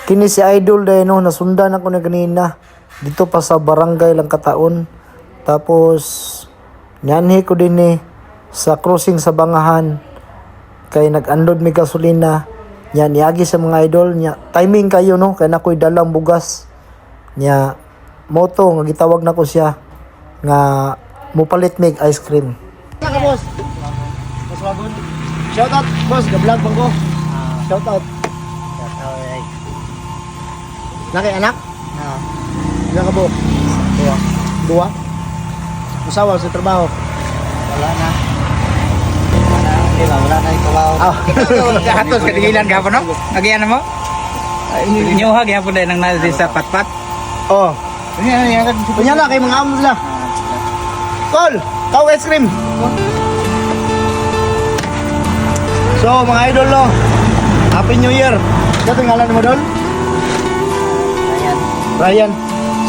Kini si Idol dahil no, nasundan ako na kanina. Dito pa sa barangay lang kataon. Tapos, nyanhi ko din sa crossing sa Bangahan. Kay nag-andod may gasolina. Yan, niagi sa mga idol. Nya, timing kayo no, kaya nako'y dalang bugas. Nya, moto, nga gitawag na ko siya. Nga, mupalit mig ice cream. Ka boss. Boss Wagon. Shout out boss, ga-vlog bang ko. Shout out. Laki anak? Ilan ka po? Dua. Usawa sa trabaho? Wala na. Wala na yung kawaw. Hatos katigilan ka po, no? Nagyan mo? Inyuhag yan po dahil nang nasa sa patpat. Oh. Punya na kay mga amo sila. Call! Kau ice cream! So mga idol no, Happy New Year! Ito yung ngalan mo dol? Ryan.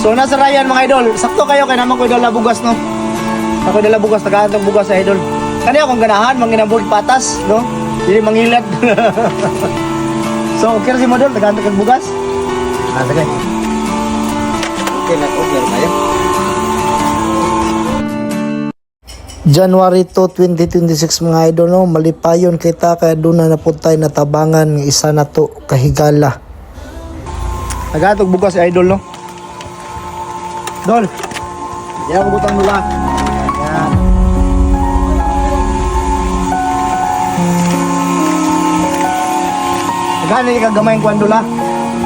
So nasa Ryan mga idol, sakto kayo kay naman ko dala bugas no. Ako dala bugas, tagaantong bugas sa idol. Kani akong ganahan, manginabot patas, no? Dili mangilat. So okay na si Modol, tagaantong kag bugas. Sige. Okay, nag-over kayo. January 2, 2026 mga idol no, malipayon kita kaya doon na napuntay na tabangan ng isa na to kahigala. Tagatog bukas si idol no. Dol. Yan ko butang nula. Yan. Gani ka gamay ko andula.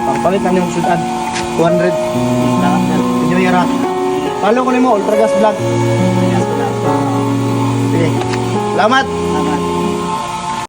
Pagpalit na nimo sudan. 200. Inyo yara. Follow ko nimo Ultra Gas Vlog. Sige. Salamat.